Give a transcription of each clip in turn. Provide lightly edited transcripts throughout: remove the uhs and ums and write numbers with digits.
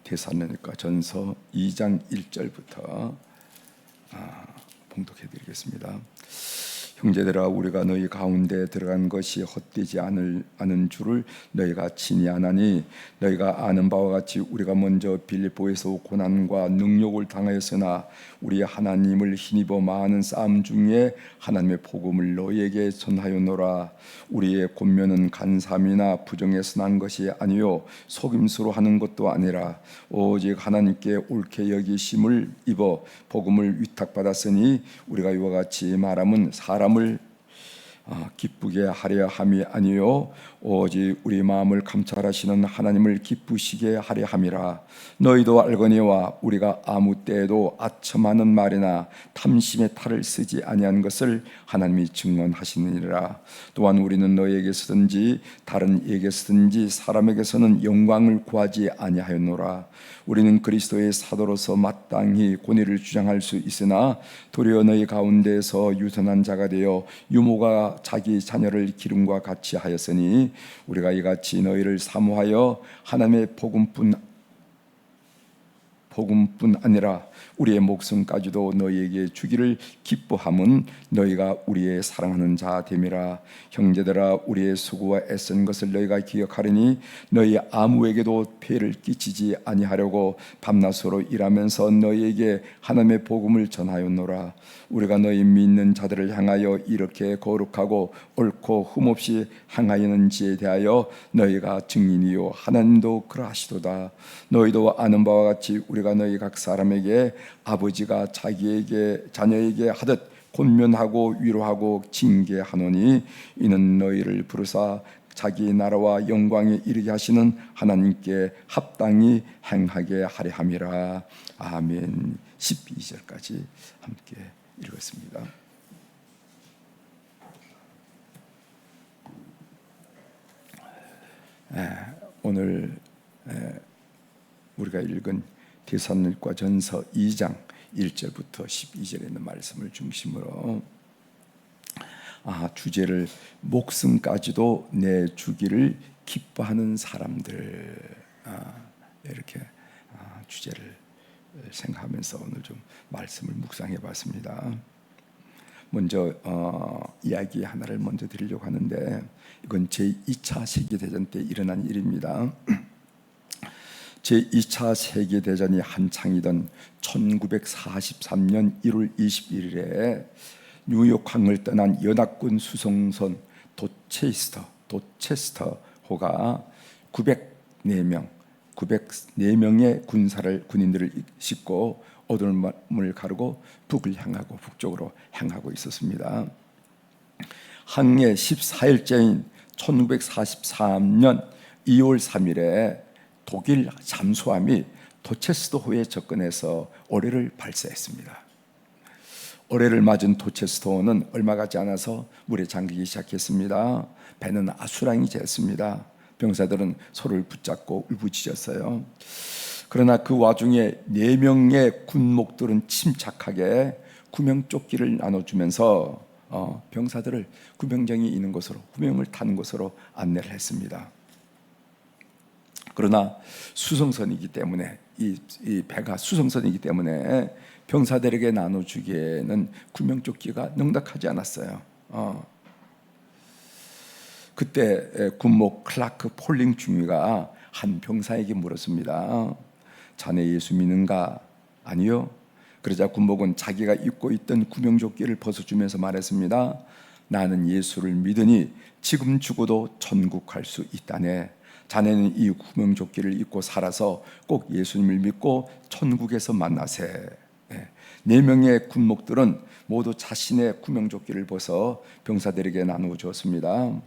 데살로니가 전서 2장 1절부터 봉독해 드리겠습니다. 형제들아, 우리가 너희 가운데 들어간 것이 헛되지 않은 줄을 너희가 친히 아나니, 너희가 아는 바와 같이 우리가 먼저 빌립보에서 고난과 능욕을 당하였으나 우리 하나님을 힘입어 많은 싸움 중에 하나님의 복음을 너희에게 전하였노라. 우리의 권면은 간사함이나 부정에서 난 것이 아니요 속임수로 하는 것도 아니라 오직 하나님께 옳게 여기심을 입어 복음을 위탁받았으니, 우리가 이와 같이 말함은 사람을 기쁘게 하려 함이 아니요 오직 우리 마음을 감찰하시는 하나님을 기쁘시게 하려 함이라. 너희도 알거니와 우리가 아무 때에도 아첨하는 말이나 탐심의 탈을 쓰지 아니한 것을 하나님이 증언하시느니라. 또한 우리는 너희에게서든지 다른 이에게서든지 사람에게서는 영광을 구하지 아니하였노라. 우리는 그리스도의 사도로서 마땅히 권위를 주장할 수 있으나 도리어 너희 가운데서 유선한 자가 되어 유모가 자기 자녀를 기름과 같이 하였으니, 우리가 이같이 너희를 사모하여 하나님의 복음뿐 아니라 우리의 목숨까지도 너희에게 주기를 기뻐함은 너희가 우리의 사랑하는 자 됨이라. 형제들아, 우리의 수고와 애쓴 것을 너희가 기억하리니 너희 아무에게도 폐를 끼치지 아니하려고 밤낮으로 일하면서 너희에게 하나님의 복음을 전하였노라. 우리가 너희 믿는 자들을 향하여 이렇게 거룩하고 옳고 흠없이 행하였는지에 대하여 너희가 증인이요 하나님도 그러하시도다. 너희도 아는 바와 같이 우리가 너희 각 사람에게 아버지가 자녀에게 하듯 권면하고 위로하고 징계하노니, 이는 너희를 부르사 자기 나라와 영광에 이르게 하시는 하나님께 합당히 행하게 하려 함이라. 아멘. 12절까지 함께 읽었습니다. 오늘 우리가 읽은 데살로니가 전서 2장 1절부터 12절에 있는 말씀을 중심으로 주제를 목숨까지도 내주기를 기뻐하는 사람들, 이렇게 주제를 생각하면서 오늘 좀 말씀을 묵상해 봤습니다. 먼저 이야기 하나를 먼저 드리려고 하는데, 이건 제2차 세계대전 때 일어난 일입니다. 제2차 세계대전이 한창이던 1943년 1월 21일에 뉴욕항을 떠난 연합군 수송선 도체스터호가 904명의 군인들을 싣고 어둠을 가르고 북쪽으로 향하고 있었습니다. 항해 14일째인 1943년 2월 3일에 독일 잠수함이 도체스터호에 접근해서 어뢰를 발사했습니다. 어뢰를 맞은 도체스터호는 얼마 가지 않아서 물에 잠기기 시작했습니다. 배는 아수랑이 됐습니다. 병사들은 서로를 붙잡고 울부짖었어요. 그러나 그 와중에 4명의 군목들은 침착하게 구명조끼를 나눠주면서 병사들을 구명정이 있는 곳으로, 구명을 타는 곳으로 안내를 했습니다. 그러나 수송선이기 때문에 이 배가 수송선이기 때문에 병사들에게 나눠주기에는 구명조끼가 넉넉하지 않았어요. 그때 군목 클라크 폴링 중위가 한 병사에게 물었습니다. 자네 예수 믿는가? 아니요. 그러자 군목은 자기가 입고 있던 구명조끼를 벗어주면서 말했습니다. 나는 예수를 믿으니 지금 죽어도 천국 갈 수 있다네. 자네는 이 구명조끼를 입고 살아서 꼭 예수님을 믿고 천국에서 만나세. 4명의 군목들은 모두 자신의 구명조끼를 벗어 병사들에게 나누어 주었습니다.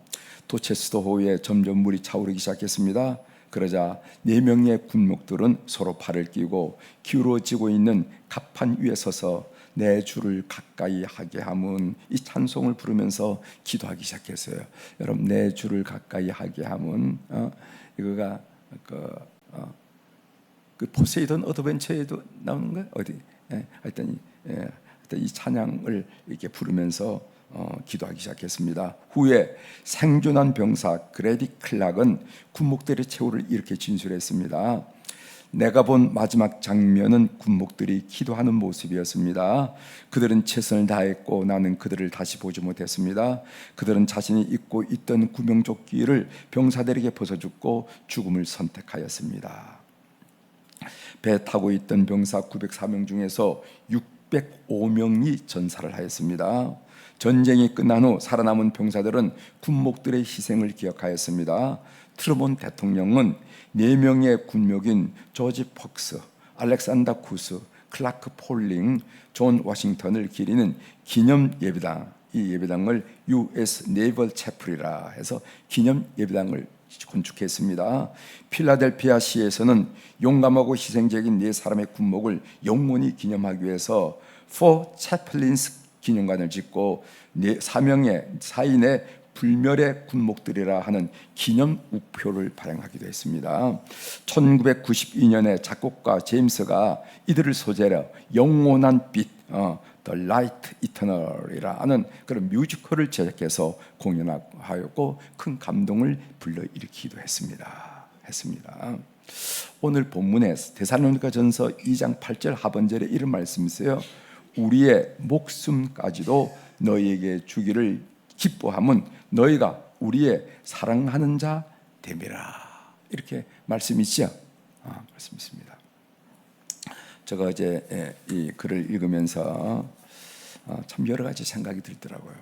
도체스터호에 점점 물이 차오르기 시작했습니다. 그러자 4명의 군목들은 서로 팔을 끼고 기울어지고 있는 갑판 위에 서서 내 주를 가까이 하게 함은, 이 찬송을 부르면서 기도하기 시작했어요. 여러분, 내 주를 가까이 하게 함은 이거가 그 포세이돈 어드벤처에도 나오는 거예요. 어디? 하여튼 이 찬양을 이렇게 부르면서 기도하기 시작했습니다. 후에 생존한 병사 그레디 클락은 군목들의 최후를 이렇게 진술했습니다. 내가 본 마지막 장면은 군목들이 기도하는 모습이었습니다. 그들은 최선을 다했고 나는 그들을 다시 보지 못했습니다. 그들은 자신이 입고 있던 구명조끼를 병사들에게 벗어주고 죽음을 선택하였습니다. 배 타고 있던 병사 904명 중에서 605명이 전사를 하였습니다. 전쟁이 끝난 후 살아남은 병사들은 군목들의 희생을 기억하였습니다. 트루먼 대통령은 4명의 군목인 조지 퍽스, 알렉산더 쿠스, 클라크 폴링, 존 워싱턴을 기리는 기념 예배당, 이 예배당을 US Naval Chapel이라 해서 기념 예배당을 건축했습니다. 필라델피아시에서는 용감하고 희생적인 4사람의 군목을 영원히 기념하기 위해서 Four Chaplains 기념관을 짓고 4인의 불멸의 군목들이라 하는 기념 우표를 발행하기도 했습니다. 1992년에 작곡가 제임스가 이들을 소재로 영원한 빛, The Light Eternal이라 하는 그런 뮤지컬을 제작해서 공연하였고 큰 감동을 불러일으키기도 했습니다. 오늘 본문에 데살로니가전서 2장 8절 하반절에 이런 말씀이 있어요. 우리의 목숨까지도 너희에게 주기를 기뻐함은 너희가 우리의 사랑하는 자 됨이라. 이렇게 말씀이 있죠. 말씀 있습니다. 제가 어제 이 글을 읽으면서 참 여러 가지 생각이 들더라고요.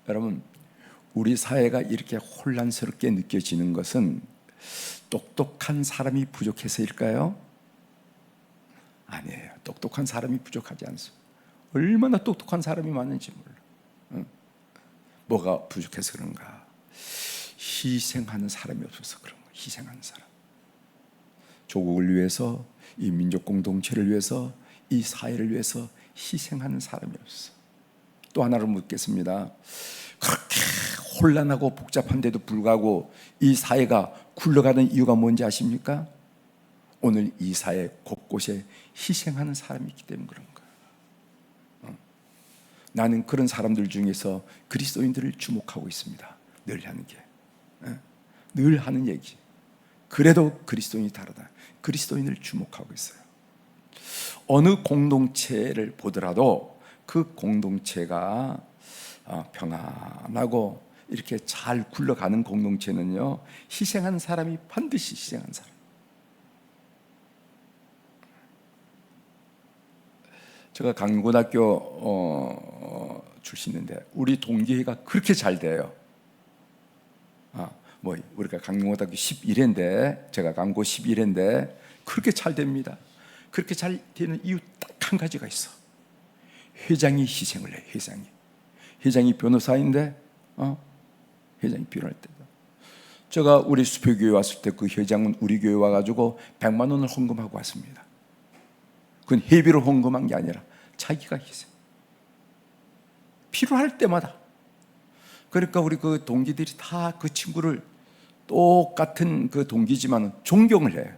여러분, 우리 사회가 이렇게 혼란스럽게 느껴지는 것은 똑똑한 사람이 부족해서일까요? 아니에요. 똑똑한 사람이 부족하지 않습니다. 얼마나 똑똑한 사람이 많은지 몰라. 뭐가 부족해서 그런가? 희생하는 사람이 없어서 그런 거예요. 희생하는 사람. 조국을 위해서, 이 민족 공동체를 위해서, 이 사회를 위해서 희생하는 사람이 없어. 또 하나를 묻겠습니다. 그렇게 혼란하고 복잡한데도 불구하고 이 사회가 굴러가는 이유가 뭔지 아십니까? 오늘 이 사회 곳곳에 희생하는 사람이 있기 때문에 그런 거예요. 나는 그런 사람들 중에서 그리스도인들을 주목하고 있습니다. 늘 하는 게, 늘 하는 얘기. 그래도 그리스도인이 다르다. 그리스도인을 주목하고 있어요. 어느 공동체를 보더라도 그 공동체가 평안하고 이렇게 잘 굴러가는 공동체는요, 희생하는 사람이 반드시 희생하는 사람. 제가 강고등학교 출신인데 우리 동기회가 그렇게 잘 돼요. 우리가 강고등학교 11회인데 제가 강고 11회인데 그렇게 잘 됩니다. 그렇게 잘 되는 이유 딱 한 가지가 있어. 회장이 희생을 해요. 회장이 변호사인데 회장이 필요할 때다. 제가 우리 수표교회 왔을 때 그 회장은 우리 교회 와가지고 100만 원을 헌금하고 왔습니다. 그건 회비로 헌금한 게 아니라 자기가 희생. 필요할 때마다. 그러니까 우리 그 동기들이 다 그 친구를 똑같은 그 동기지만 존경을 해요.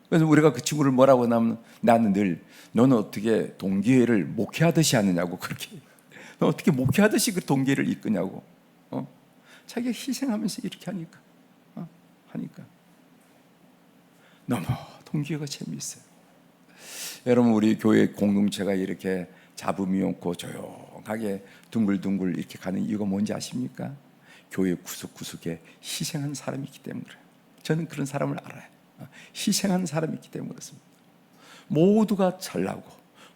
그래서 우리가 그 친구를 뭐라고 하냐면 나는 늘 너는 어떻게 동기회를 목회하듯이 하느냐고 그렇게. 너 어떻게 목회하듯이 그 동기회를 이끄냐고. 자기가 희생하면서 이렇게 하니까. 너무 동기회가 재미있어요. 여러분, 우리 교회 공동체가 이렇게 잡음이 없고 조용하게 둥글둥글 이렇게 가는 이유가 뭔지 아십니까? 교회 구석구석에 희생한 사람이 있기 때문에 그래요. 저는 그런 사람을 알아요. 희생한 사람이 있기 때문에 그렇습니다. 모두가 잘나고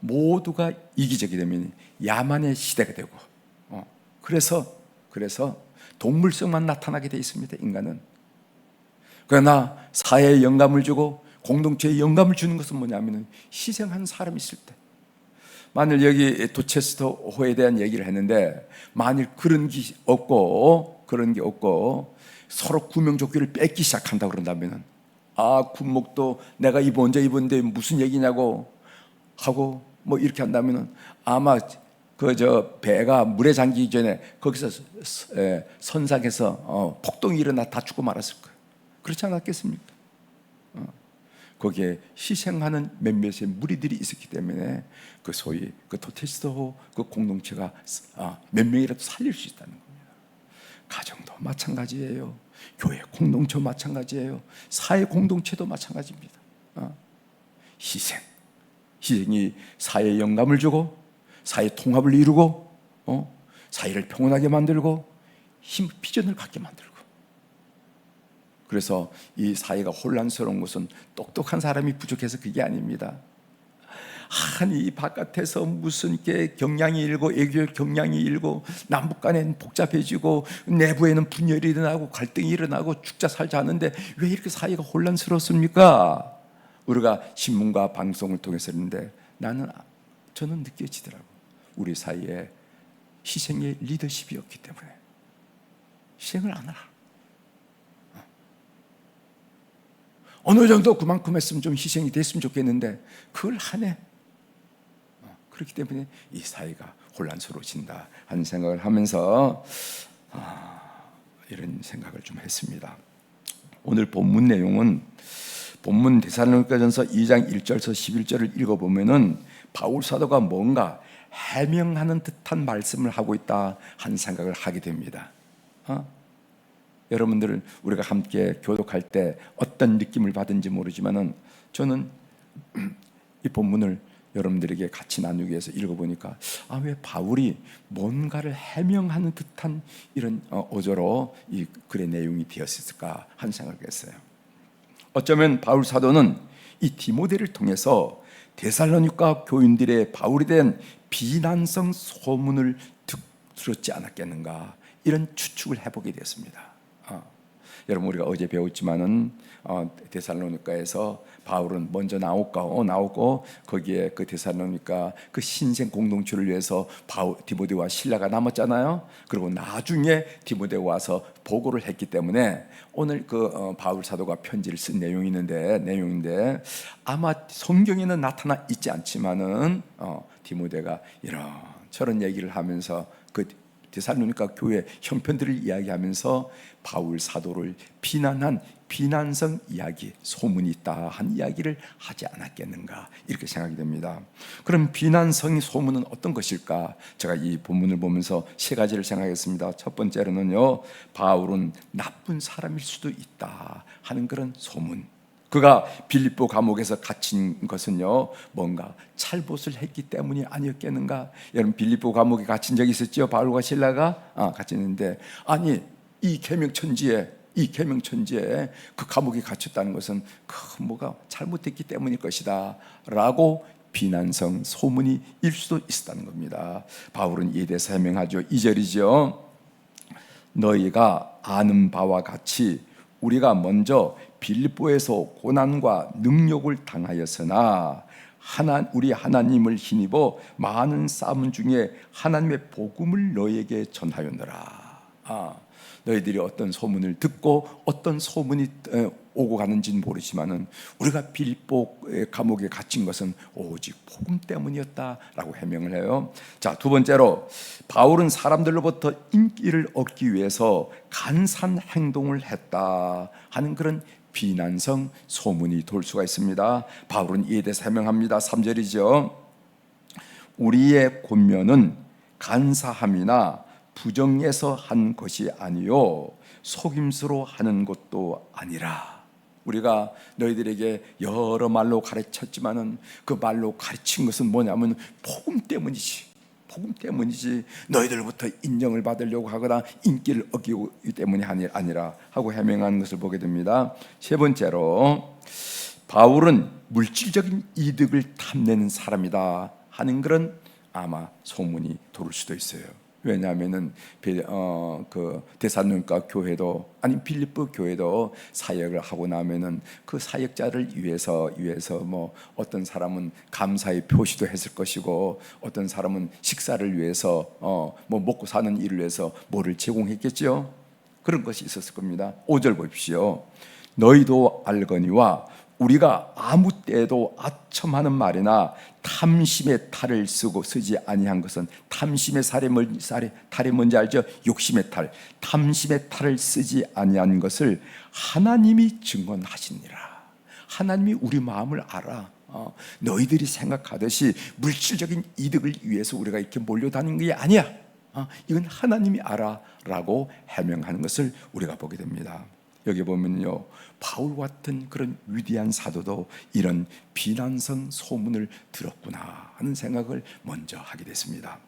모두가 이기적이 되면 야만의 시대가 되고 그래서 동물성만 나타나게 되어 있습니다. 인간은. 그러나 사회에 영감을 주고 공동체에 영감을 주는 것은 뭐냐면 희생한 사람이 있을 때. 만일 여기 도체스터호에 대한 얘기를 했는데 만일 그런 게 없고 서로 구명조끼를 뺏기 시작한다 그런다면 군목도 내가 먼저 입었는데 무슨 얘기냐고 하고 뭐 이렇게 한다면 아마 배가 물에 잠기기 전에 거기서 선상에서 폭동이 일어나 다 죽고 말았을 거예요. 그렇지 않았겠습니까? 거기에 희생하는 몇몇의 무리들이 있었기 때문에 그 소위 그 도테스토호 그 공동체가 몇 명이라도 살릴 수 있다는 겁니다. 가정도 마찬가지예요. 교회 공동체 마찬가지예요. 사회 공동체도 마찬가지입니다. 희생이 사회에 영감을 주고 사회 통합을 이루고 사회를 평온하게 만들고 비전을 갖게 만들고. 그래서 이 사회가 혼란스러운 것은 똑똑한 사람이 부족해서 그게 아닙니다. 아니 이 바깥에서 무슨 게 경향이 일고 애교 경향이 일고 남북 간에는 복잡해지고 내부에는 분열이 일어나고 갈등이 일어나고 죽자 살자 하는데 왜 이렇게 사회가 혼란스럽습니까? 우리가 신문과 방송을 통해서 했는데 저는 느껴지더라고. 우리 사이에 희생의 리더십이 없기 때문에 희생을 안 하라. 어느 정도 그만큼 했으면 좀 희생이 됐으면 좋겠는데 그걸 하네. 그렇기 때문에 이 사회가 혼란스러워진다 하는 생각을 하면서 이런 생각을 좀 했습니다. 오늘 본문 내용은 본문 데살로니가전서 2장 1절에서 11절을 읽어보면은 바울 사도가 뭔가 해명하는 듯한 말씀을 하고 있다 하는 생각을 하게 됩니다. 여러분들은 우리가 함께 교독할 때 어떤 느낌을 받은지 모르지만은 저는 이 본문을 여러분들에게 같이 나누기 위해서 읽어보니까 왜 바울이 뭔가를 해명하는 듯한 이런 어조로 이 글의 내용이 되었을까 하는 생각을 했어요. 어쩌면 바울 사도는 이 디모데를 통해서 데살로니가 교인들의 바울에 대한 비난성 소문을 들었지 않았겠는가 이런 추측을 해보게 됐습니다. 여러분 우리가 어제 배웠지만은 데살로니가에서 바울은 먼저 나오고 거기에 그 데살로니가 그 신생 공동체를 위해서 디모데와 실라가 남았잖아요. 그리고 나중에 디모데 와서 보고를 했기 때문에 오늘 그 바울 사도가 편지를 쓴 내용인데 아마 성경에는 나타나 있지 않지만은 디모데가 이런저런 얘기를 하면서 그 데살로니가 교회 형편들을 이야기하면서 바울 사도를 비난한 비난성 이야기, 소문이 있다 한 이야기를 하지 않았겠는가 이렇게 생각이 됩니다. 그럼 비난성의 소문은 어떤 것일까? 제가 이 본문을 보면서 세 가지를 생각했습니다. 첫 번째로는요, 바울은 나쁜 사람일 수도 있다 하는 그런 소문. 그가 빌립보 감옥에서 갇힌 것은요 뭔가 찰봇을 했기 때문이 아니었겠는가. 여러분 빌립보 감옥에 갇힌 적이 있었죠. 바울과 실라가 갇혔는데 이 계명천지에 그 감옥에 갇혔다는 것은 뭐가 잘못됐기 때문일 것이다 라고 비난성 소문이 일 수도 있었다는 겁니다. 바울은 이에 대해서 해명하죠. 2절이죠. 너희가 아는 바와 같이 우리가 먼저 빌립보에서 고난과 능욕을 당하였으나 우리 하나님을 힘입어 많은 싸움 중에 하나님의 복음을 너희에게 전하였노라. 너희들이 어떤 소문을 듣고 어떤 소문이 오고 가는지는 모르지만은 우리가 빌립보 감옥에 갇힌 것은 오직 복음 때문이었다라고 해명을 해요. 자, 두 번째로 바울은 사람들로부터 인기를 얻기 위해서 간사한 행동을 했다 하는 그런 비난성 소문이 돌 수가 있습니다. 바울은 이에 대해서 해명합니다. 3절이죠. 우리의 권면은 간사함이나 부정해서 한 것이 아니요 속임수로 하는 것도 아니라. 우리가 너희들에게 여러 말로 가르쳤지만은 그 말로 가르친 것은 뭐냐면 복음 때문이지. 너희들부터 인정을 받으려고 하거나 인기를 얻기 때문이 아니라 하고 해명하는 것을 보게 됩니다. 세 번째로 바울은 물질적인 이득을 탐내는 사람이다 하는 그런 아마 소문이 돌을 수도 있어요. 왜냐하면은 그 데살로니가 교회도 빌립보 교회도 사역을 하고 나면은 그 사역자를 위해서 뭐 어떤 사람은 감사의 표시도 했을 것이고 어떤 사람은 식사를 위해서 뭐 먹고 사는 일을 위해서 뭐를 제공했겠죠. 그런 것이 있었을 겁니다. 5절 보십시오. 너희도 알거니와 우리가 아무 때에도 아첨하는 말이나 탐심의 탈을 쓰지 아니한 것은 탐심의 탈이 뭔지 알죠? 욕심의 탈. 탐심의 탈을 쓰지 아니한 것을 하나님이 증언하시니라. 하나님이 우리 마음을 알아. 너희들이 생각하듯이 물질적인 이득을 위해서 우리가 이렇게 몰려다니는 게 아니야. 이건 하나님이 알아라고 해명하는 것을 우리가 보게 됩니다. 여기 보면요, 바울 같은 그런 위대한 사도도 이런 비난성 소문을 들었구나 하는 생각을 먼저 하게 됐습니다.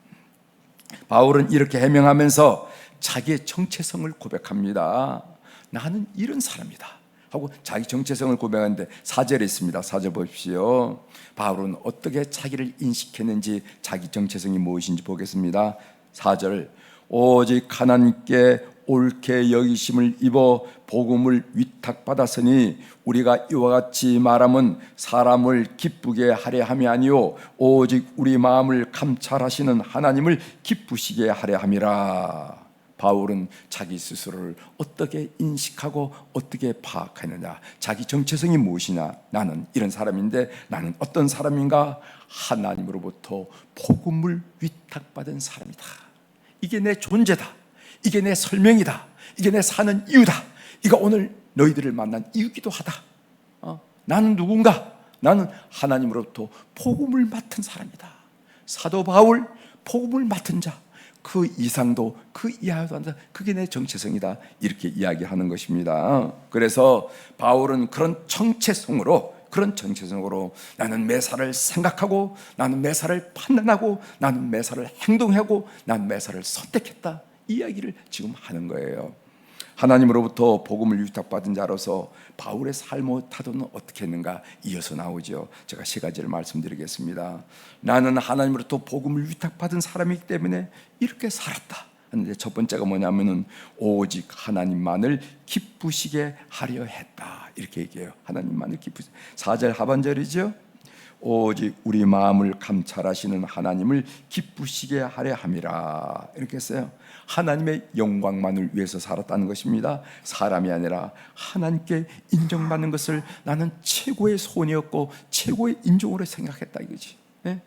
바울은 이렇게 해명하면서 자기의 정체성을 고백합니다. 나는 이런 사람이다 하고 자기 정체성을 고백하는데 4절에 있습니다. 4절 보십시오. 바울은 어떻게 자기를 인식했는지, 자기 정체성이 무엇인지 보겠습니다. 4절, 오직 하나님께 옳게 여기심을 입어 복음을 위탁받았으니 우리가 이와 같이 말함은 사람을 기쁘게 하려 함이 아니요 오직 우리 마음을 감찰하시는 하나님을 기쁘시게 하려 함이라. 바울은 자기 스스로를 어떻게 인식하고 어떻게 파악하느냐, 자기 정체성이 무엇이냐, 나는 이런 사람인데 나는 어떤 사람인가? 하나님으로부터 복음을 위탁받은 사람이다. 이게 내 존재다. 이게 내 설명이다. 이게 내 사는 이유다. 이거 오늘 너희들을 만난 이유기도 하다. 나는 누군가? 나는 하나님으로부터 복음을 맡은 사람이다. 사도 바울, 복음을 맡은 자, 그 이상도 그 이하도 한다. 그게 내 정체성이다. 이렇게 이야기하는 것입니다. 그래서 바울은 그런 정체성으로 나는 매사를 생각하고, 나는 매사를 판단하고, 나는 매사를 행동하고, 나는 매사를 선택했다, 이 이야기를 지금 하는 거예요. 하나님으로부터 복음을 위탁받은 자로서 바울의 삶의 태도는 어떻게 했는가 이어서 나오죠. 제가 세 가지를 말씀드리겠습니다. 나는 하나님으로부터 복음을 위탁받은 사람이기 때문에 이렇게 살았다 하는데, 첫 번째가 뭐냐면은 오직 하나님만을 기쁘시게 하려 했다, 이렇게 얘기해요. 하나님만을 기쁘시게. 4절 하반절이죠. 오직 우리 마음을 감찰하시는 하나님을 기쁘시게 하려 함이라, 이렇게 했어요. 하나님의 영광만을 위해서 살았다는 것입니다. 사람이 아니라 하나님께 인정받는 것을 나는 최고의 소원이었고 최고의 인종으로 생각했다 이거지. 네?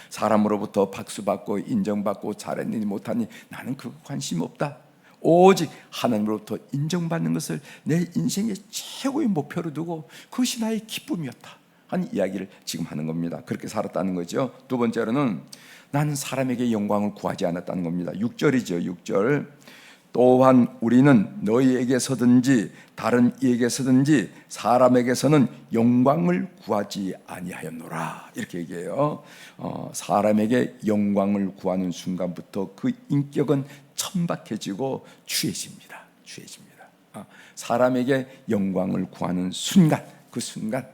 사람으로부터 박수받고 인정받고 잘했니 못하니 나는 그거 관심 없다. 오직 하나님으로부터 인정받는 것을 내 인생의 최고의 목표로 두고 그것이 나의 기쁨이었다 하는 이야기를 지금 하는 겁니다. 그렇게 살았다는 거죠. 두 번째로는 나는 사람에게 영광을 구하지 않았다는 겁니다. 6절이죠. 6절. 또한 우리는 너희에게서든지 다른 이에게서든지 사람에게서는 영광을 구하지 아니하였노라, 이렇게 얘기해요. 사람에게 영광을 구하는 순간부터 그 인격은 천박해지고 추해집니다. 사람에게 영광을 구하는 순간, 그 순간,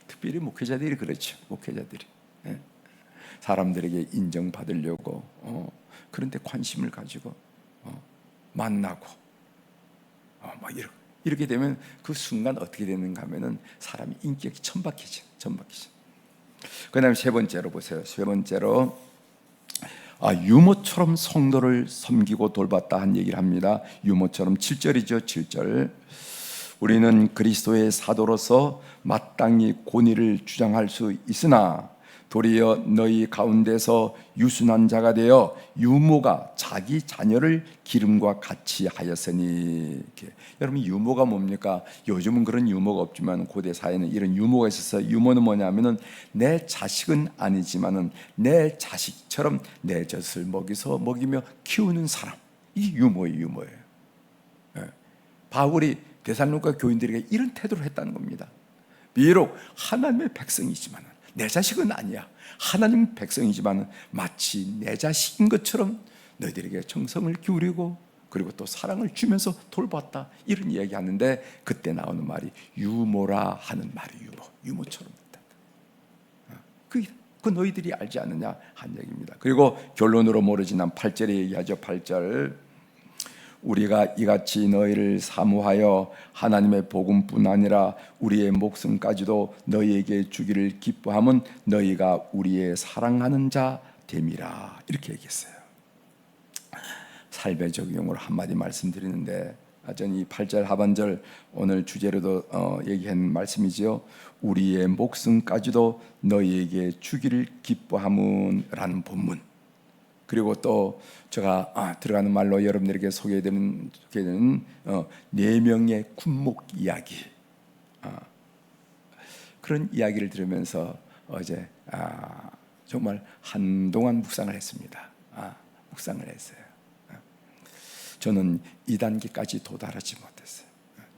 특별히 목회자들이 그렇죠. 목회자들이 사람들에게 인정받으려고 그런데 관심을 가지고 만나고 막 이렇게 되면 그 순간 어떻게 되는가 하면은 사람이 인격이 천박해져. 그다음에 세 번째로 보세요. 세 번째로 유모처럼 성도를 섬기고 돌봤다 한 얘기를 합니다. 유모처럼 7절이죠. 7절. 우리는 그리스도의 사도로서 마땅히 권위를 주장할 수 있으나 도리어 너희 가운데서 유순한 자가 되어 유모가 자기 자녀를 기름과 같이 하였으니. 이렇게. 여러분, 유모가 뭡니까? 요즘은 그런 유모가 없지만 고대 사회는 이런 유모가 있었어요. 유모는 뭐냐면은 내 자식은 아니지만은 내 자식처럼 내 젖을 먹이며 키우는 사람, 이 유모예요. 바울이 데살로니가 교인들에게 이런 태도를 했다는 겁니다. 비록 하나님의 백성이지만 내 자식은 아니야. 하나님 백성이지만 마치 내 자식인 것처럼 너희들에게 정성을 기울이고 그리고 또 사랑을 주면서 돌봤다, 이런 이야기 하는데, 그때 나오는 말이 유모라 하는 말이 유모처럼 됐다. 그 너희들이 알지 않느냐 한 얘기입니다. 그리고 결론으로 모르지 난 8절에 얘기하죠. 8절. 우리가 이같이 너희를 사모하여 하나님의 복음뿐 아니라 우리의 목숨까지도 너희에게 주기를 기뻐함은 너희가 우리의 사랑하는 자 됨이라, 이렇게 얘기했어요. 삶의 적용으로 한마디 말씀드리는데, 저는 이 8절 하반절 오늘 주제로도 얘기한 말씀이지요. 우리의 목숨까지도 너희에게 주기를 기뻐함은 라는 본문, 그리고 또 제가 들어가는 말로 여러분들에게 소개되는 4명의 군목 이야기, 그런 이야기를 들으면서 어제 정말 한동안 묵상을 했습니다. 묵상을 했어요. 저는 2단계까지 도달하지 못했어요.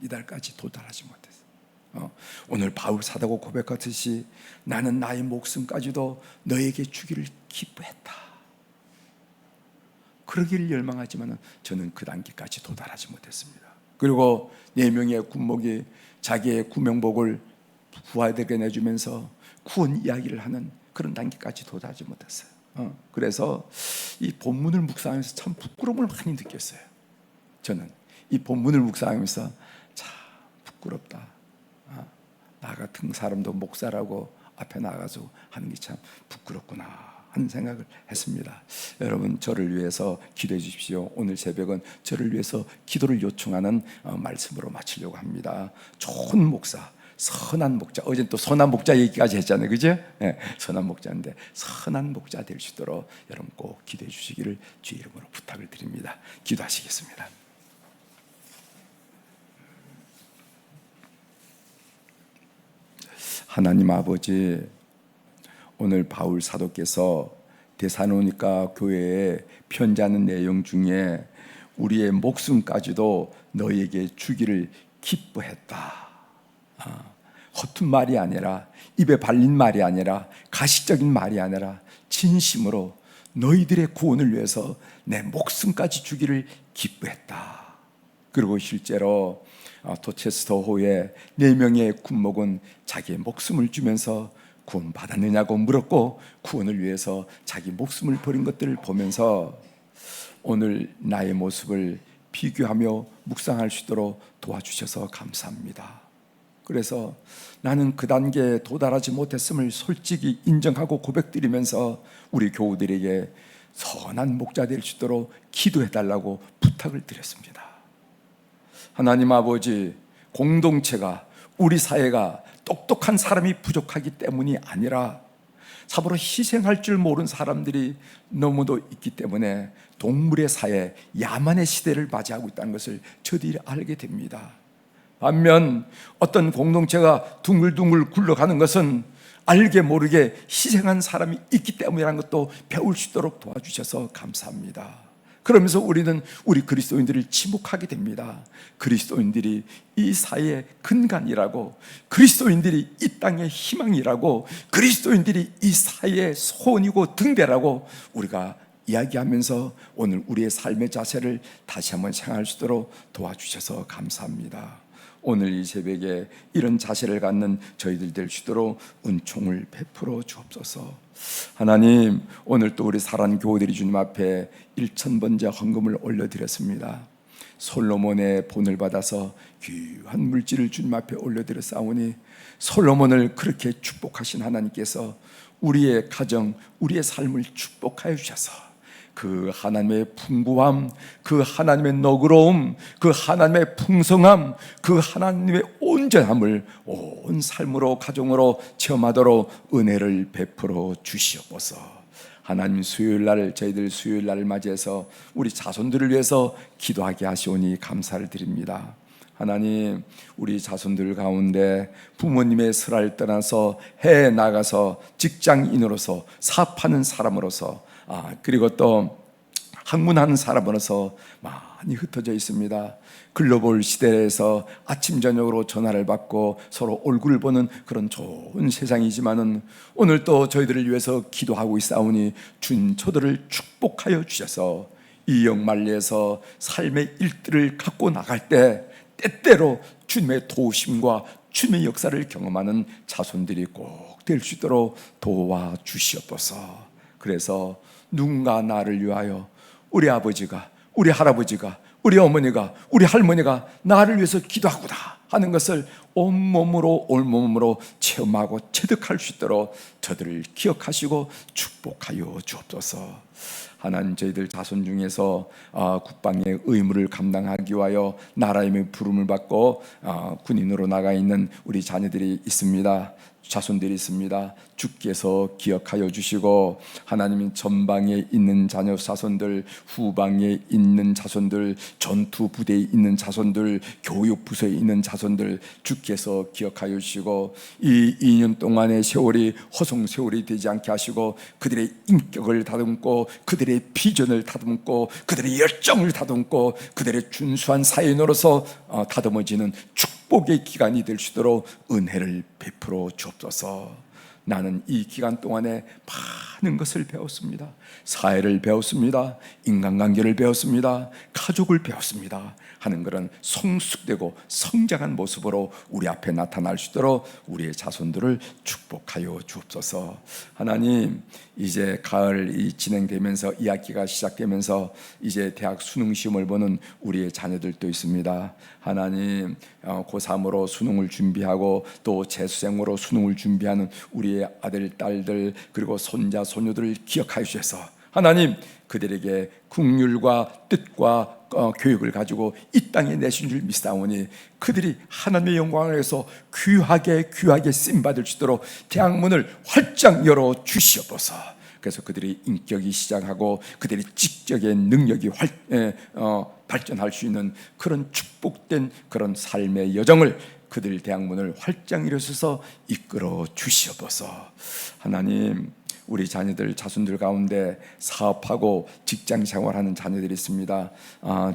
2달까지 도달하지 못했어요. 오늘 바울 사도가 고백하듯이 나는 나의 목숨까지도 너에게 주기를 기뻐했다. 그러기를 열망하지만 저는 그 단계까지 도달하지 못했습니다. 그리고 4명의 군목이 자기의 구명복을 부하에게 내주면서 구원 이야기를 하는 그런 단계까지 도달하지 못했어요. 그래서 이 본문을 묵상하면서 참 부끄러움을 많이 느꼈어요. 저는 이 본문을 묵상하면서 참 부끄럽다. 나 같은 사람도 목사라고 앞에 나가서 하는 게 참 부끄럽구나 하는 생각을 했습니다. 여러분, 저를 위해서 기도해 주십시오. 오늘 새벽은 저를 위해서 기도를 요청하는 말씀으로 마치려고 합니다. 좋은 목사, 선한 목자. 어제 또 선한 목자 얘기까지 했잖아요, 그죠? 네, 선한 목자인데 선한 목자 될 수 있도록 여러분 꼭 기도해 주시기를 주의 이름으로 부탁을 드립니다. 기도하시겠습니다. 하나님 아버지, 오늘 바울 사도께서 데살로니가 교회에 편지하는 내용 중에 우리의 목숨까지도 너에게 주기를 기뻐했다. 허튼 말이 아니라, 입에 발린 말이 아니라, 가식적인 말이 아니라 진심으로 너희들의 구원을 위해서 내 목숨까지 주기를 기뻐했다. 그리고 실제로 도체스터호의 4명의 군목은 자기의 목숨을 주면서 구원 받았느냐고 물었고, 구원을 위해서 자기 목숨을 버린 것들을 보면서 오늘 나의 모습을 비교하며 묵상할 수 있도록 도와주셔서 감사합니다. 그래서 나는 그 단계에 도달하지 못했음을 솔직히 인정하고 고백드리면서 우리 교우들에게 선한 목자 될 수 있도록 기도해달라고 부탁을 드렸습니다. 하나님 아버지, 공동체가, 우리 사회가 똑똑한 사람이 부족하기 때문이 아니라 참으로 희생할 줄 모르는 사람들이 너무도 있기 때문에 동물의 사회, 야만의 시대를 맞이하고 있다는 것을 저들이 알게 됩니다. 반면 어떤 공동체가 둥글둥글 굴러가는 것은 알게 모르게 희생한 사람이 있기 때문이라는 것도 배울 수 있도록 도와주셔서 감사합니다. 그러면서 우리는 우리 그리스도인들을 지목하게 됩니다. 그리스도인들이 이 사회의 근간이라고, 그리스도인들이 이 땅의 희망이라고, 그리스도인들이 이 사회의 소원이고 등대라고 우리가 이야기하면서 오늘 우리의 삶의 자세를 다시 한번 생각할 수 있도록 도와주셔서 감사합니다. 오늘 이 새벽에 이런 자세를 갖는 저희들 될 수 있도록 은총을 베풀어 주옵소서. 하나님, 오늘 또 우리 사랑하는 교우들이 주님 앞에 1000번째 헌금을 올려드렸습니다. 솔로몬의 본을 받아서 귀한 물질을 주님 앞에 올려드렸사오니 솔로몬을 그렇게 축복하신 하나님께서 우리의 가정, 우리의 삶을 축복하여 주셔서 그 하나님의 풍부함, 그 하나님의 너그러움, 그 하나님의 풍성함, 그 하나님의 온전함을 온 삶으로, 가정으로 체험하도록 은혜를 베풀어 주시옵소서. 하나님, 수요일날 저희들 수요일날을 맞이해서 우리 자손들을 위해서 기도하게 하시오니 감사를 드립니다. 하나님, 우리 자손들 가운데 부모님의 슬을 떠나서 해에 나가서 직장인으로서 사업하는 사람으로서 그리고 또 학문하는 사람으로서 많이 흩어져 있습니다. 글로벌 시대에서 아침 저녁으로 전화를 받고 서로 얼굴을 보는 그런 좋은 세상이지만은 오늘 또 저희들을 위해서 기도하고 있사오니 준초들을 축복하여 주셔서 이 영만리에서 삶의 일들을 갖고 나갈 때 때때로 주님의 도우심과 주님의 역사를 경험하는 자손들이 꼭 될 수 있도록 도와주시옵소서. 그래서 누군가 나를 위하여 우리 아버지가, 우리 할아버지가, 우리 어머니가, 우리 할머니가 나를 위해서 기도하구나 하는 것을 온몸으로 올몸으로 체험하고 체득할 수 있도록 저들을 기억하시고 축복하여 주옵소서. 하나님, 저희들 자손 중에서 국방의 의무를 감당하기 위하여 나라의 부름을 받고 군인으로 나가 있는 우리 자녀들이 있습니다. 자손들이 있습니다. 주께서 기억하여 주시고 하나님, 전방에 있는 자녀 자손들, 후방에 있는 자손들, 전투 부대에 있는 자손들, 교육 부서에 있는 자손들 주께서 기억하여 주시고 이 2년 동안의 세월이 허송 세월이 되지 않게 하시고 그들의 인격을 다듬고 그들의 비전을 다듬고 그들의 열정을 다듬고 그들의 준수한 사인으로서 다듬어지는 축복의 기간이 될 수 있도록 은혜를 베풀어 주옵소서. 나는 이 기간 동안에 많은 것을 배웠습니다. 사회를 배웠습니다. 인간관계를 배웠습니다. 가족을 배웠습니다 하는 그런 성숙되고 성장한 모습으로 우리 앞에 나타날 수 있도록 우리의 자손들을 축복하여 주옵소서. 하나님, 이제 가을이 진행되면서 2학기가 시작되면서 이제 대학 수능 시험을 보는 우리의 자녀들도 있습니다. 하나님, 고3으로 수능을 준비하고 또 재수생으로 수능을 준비하는 우리의 아들, 딸들 그리고 손자, 소녀들을 기억하여 주셔서 하나님, 그들에게 긍휼과 뜻과 교육을 가지고 이 땅에 내신 줄 믿사오니 그들이 하나님의 영광을 위해서 귀하게 쓰임받을 수 있도록 대학문을 활짝 열어 주시옵소서. 그래서 그들의 인격이 시작하고 그들의 지적인 능력이 발전할 수 있는 그런 축복된 그런 삶의 여정을 그들 대학문을 활짝 열어서 이끌어 주시옵소서. 하나님, 우리 자녀들 자손들 가운데 사업하고 직장 생활하는 자녀들이 있습니다.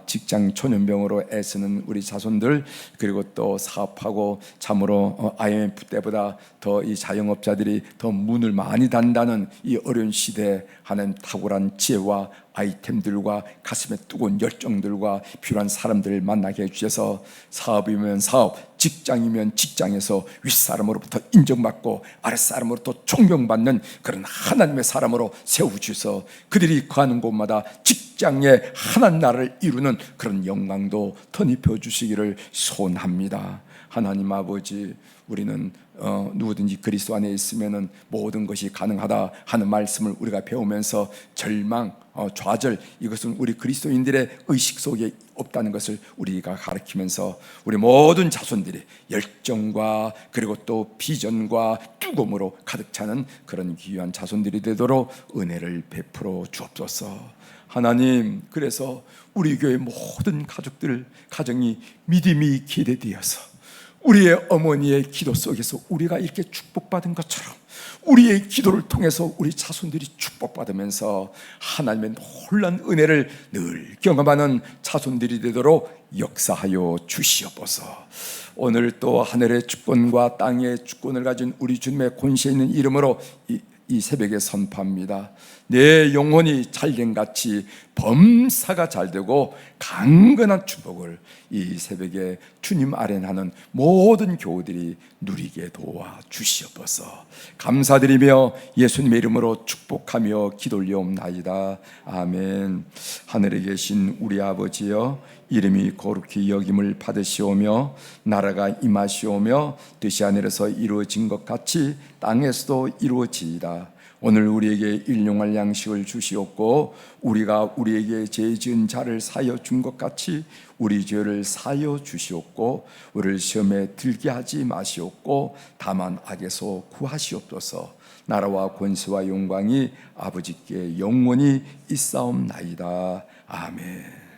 직장 초년병으로 애쓰는 우리 자손들 그리고 또 사업하고 참으로 IMF 때보다 더 이 자영업자들이 더 문을 많이 닫는다는 이 어려운 시대에 하나님 탁월한 지혜와 아이템들과 가슴에 뜨거운 열정들과 필요한 사람들을 만나게 해주셔서 사업이면 사업, 직장이면 직장에서 윗사람으로부터 인정받고 아랫사람으로부터 존경받는 그런 하나님의 사람으로 세우셔서 그들이 거하는 곳마다 직장의 하나님 나라를 이루는 그런 영광도 덧입혀 주시기를 소원합니다. 하나님 아버지, 우리는 누구든지 그리스도 안에 있으면은 모든 것이 가능하다 하는 말씀을 우리가 배우면서 절망, 좌절, 이것은 우리 그리스도인들의 의식 속에 없다는 것을 우리가 가르치면서 우리 모든 자손들이 열정과 그리고 또 비전과 뜨거움으로 가득 차는 그런 귀한 자손들이 되도록 은혜를 베풀어 주옵소서. 하나님, 그래서 우리 교회 모든 가족들 가정이 믿음이 기대되어서 우리의 어머니의 기도 속에서 우리가 이렇게 축복받은 것처럼 우리의 기도를 통해서 우리 자손들이 축복받으면서 하나님의 놀라운 은혜를 늘 경험하는 자손들이 되도록 역사하여 주시옵소서. 오늘 또 하늘의 주권과 땅의 주권을 가진 우리 주님의 권세 있는 이름으로 이 새벽에 선포합니다. 내 영혼이 잘된같이 범사가 잘되고 강건한 축복을 이 새벽에 주님 아련하는 모든 교우들이 누리게 도와 주시옵소서. 감사드리며 예수님의 이름으로 축복하며 기도 올려옵나이다. 아멘. 하늘에 계신 우리 아버지여, 이름이 거룩히 여김을 받으시오며 나라가 임하시오며 뜻이 하늘에서 이루어진 것 같이 땅에서도 이루어지이다. 오늘 우리에게 일용할 양식을 주시옵고 우리가 우리에게 죄 지은 자를 사하여 준 것 같이 우리 죄를 사하여 주시옵고 우리를 시험에 들게 하지 마시옵고 다만 악에서 구하시옵소서. 나라와 권세와 영광이 아버지께 영원히 있사옵나이다. 아멘.